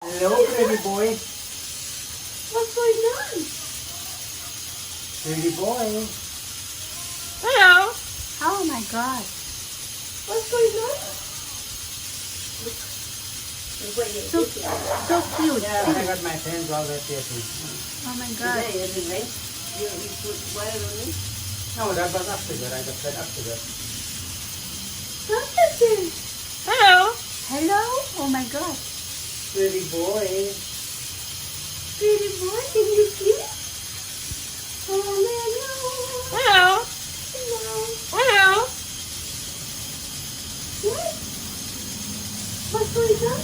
Hello, pretty boy. What's going on? Pretty boy. Hello. Oh my God. What's going on? So cute. Yeah, I got my friends all that here too. Oh my God. You put water on it? No, that was after that. I just said after that. Hello. Hello. Oh my God. Pretty boy. Pretty boy, can you see? Oh hello. Hello. Hello. Hello. What? What's going on?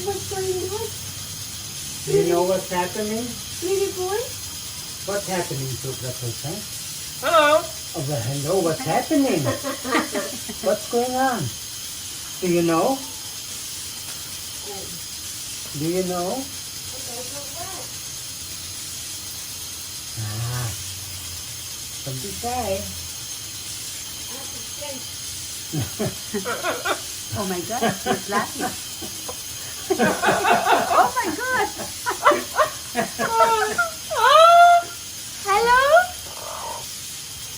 What's going on? Do you know what's happening? Pretty boy? What's happening, Socrates, huh? Hello. Oh, well, hello, what's happening? What's going on? Do you know? Do you know? Ah, don't be shy. Oh my God, she's laughing. Oh my God. Hello.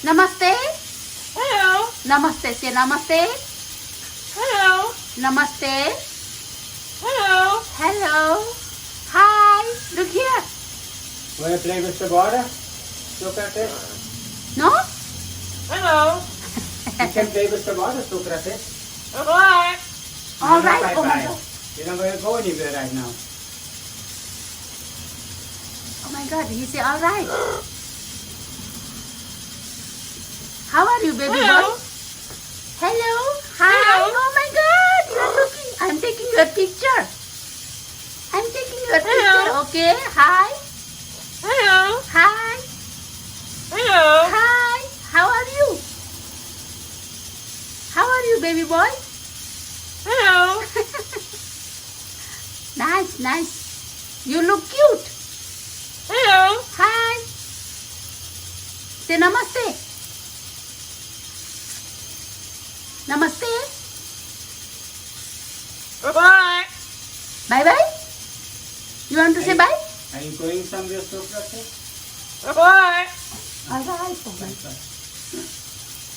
Namaste. Hello. Namaste. Say namaste. Hello. Namaste. Hello. Hello. Hi. Look here. Want to play with the water, Socrates? No? Hello. You can play with the water, Socrates. Alright. Alright. Bye-bye. Oh my God. You're not going to go anywhere right now. Oh my God. He said alright. How are you, baby boy? Hello. Hi. Hello. Oh my God. You're looking. I'm taking your picture. I'm taking your picture. Okay. Hi. Hello. Hi. Hello. Hi. How are you? How are you, baby boy? Hello. Nice, nice. You look cute. Hello. Hi. Say namaste. Namaste. Bye. Bye bye. You want to say bye? Are you going somewhere, Socrates? Bye. Alright. Oh my God.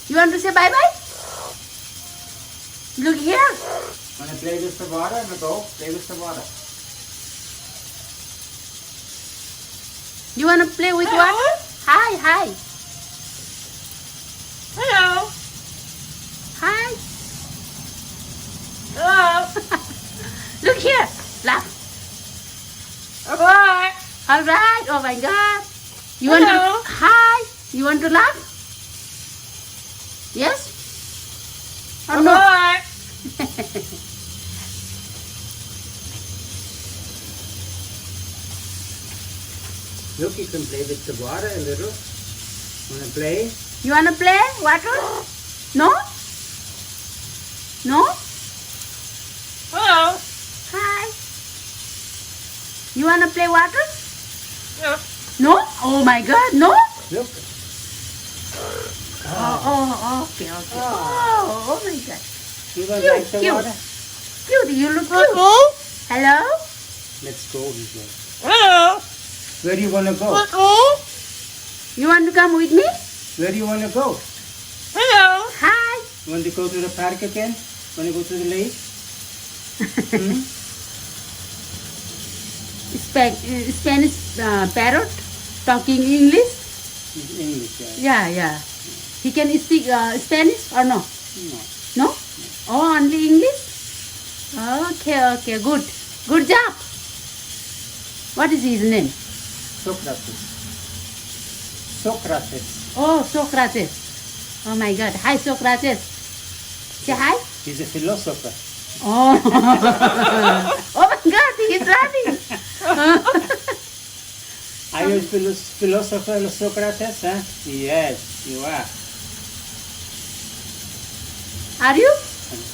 You want to say bye bye? Look here. Want to play with the water? No, go play with the water. You want to play with water? Hi, hi. Hello. Hi. Hello. Look here. Laugh. Alright. Alright. Oh my God. You want to? Hi. You want to laugh? Yes? Or no? Look, you can play with the water a little. Want to play? You want to play water? No? No? Hello. Hi. You want to play water? No. No? Oh my God, no? Look. Okay. Oh my God. You don't Cute, like the cute. water? Cute, you look cute. Hello? Let's go, he said. Hello. Where do you want to go? You want to come with me? Where do you want to go? Hello. Hi. You want to go to the park again? Want to go to the lake? Hmm? Spanish parrot talking English? It's English, yeah. Yeah. He can speak Spanish or no? No. No? Oh, only English? Okay. Good job. What is his name? Socrates. Socrates. Oh, Socrates. Oh my God. Hi, Socrates. Say hi. He's a philosopher. Oh. Oh my God, he is running. Are you a philosopher, Socrates? Huh? Yes, you are. Are you?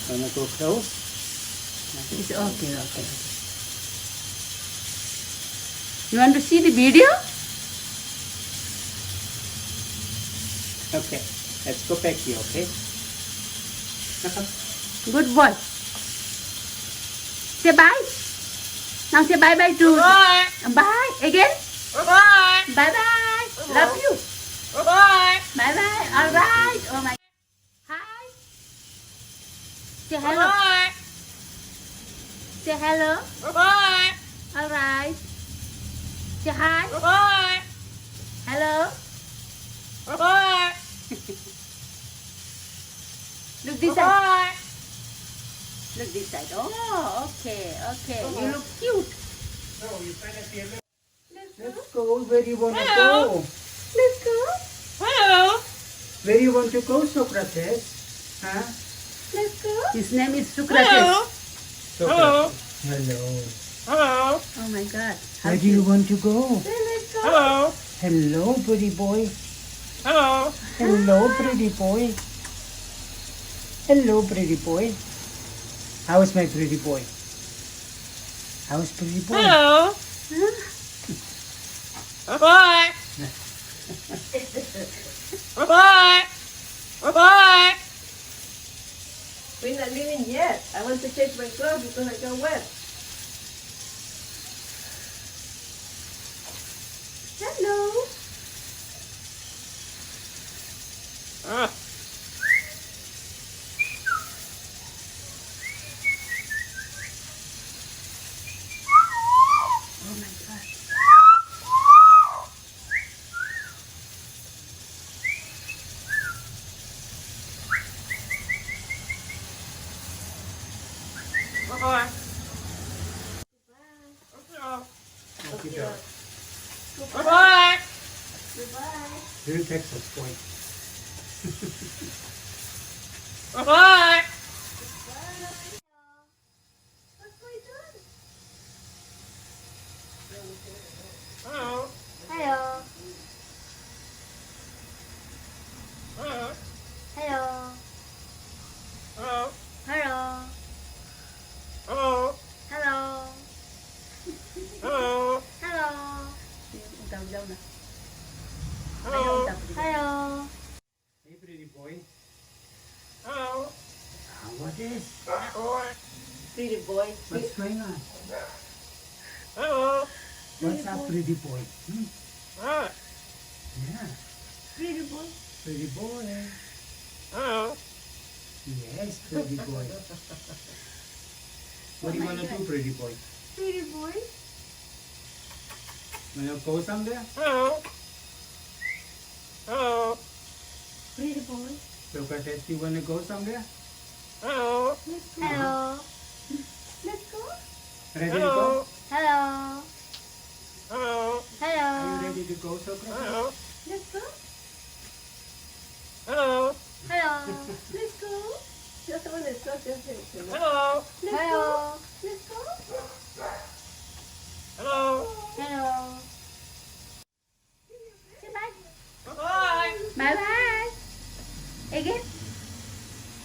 Want to go close? It's okay. You want to see the video? Okay, let's go back here, okay? Good boy. Say bye. Now say bye bye to. Bye again. Bye bye. Love you. Bye bye. All right. Oh my. Hi. Say hello. Say hello. All right. Say hi. Hello. Look this side. Look this side. Oh, okay, okay. You look cute. Let's go. Where do you want to go? Let's go. Where do you want to go, Socrates? Huh? Let's go. His name is Socrates. Socrates. Hello. Oh my God. Where do you want to go? Let's go. Hello, pretty boy. Hello, pretty boy. Hello, pretty boy. How is my pretty boy? How is pretty boy? We're not leaving yet. I want to change my clothes because I got wet. Hello. Oh my God. Goodbye. Very Texas boy. Hello. Hello. Hello. Hello. Hello. Utaw daw na. Hello. Hey, pretty boy. What is? Pretty boy. What's going on? What's up, pretty boy? Yeah, Pretty boy. pretty boy. Yes, pretty boy. What do you Oh my want to do, God. pretty boy? Pretty boy. Want to go somewhere? Pretty boy. Socrates, you want to go somewhere? Hello. Let's go. Ready to go? Hello. Are you Hello. ready to go, Socrates? Let's go. Hello. Let's go. Just want to talk to him. Hello. Let's go. Hello. Say bye. Bye bye. Again.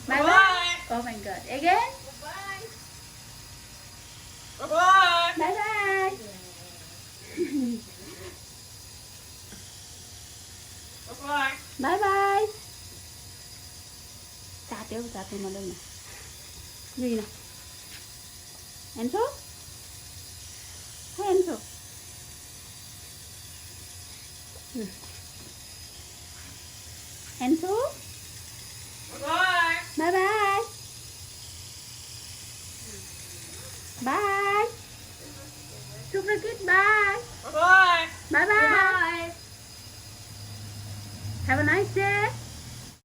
Bye bye. Oh my God. Again. Bye bye. Bye bye. Sa tiêu mà đây nè. Gì nè? Enzo? Hey Enzo. Enzo? Bye bye. Bye. Super good. Bye. Bye bye. Have a nice day.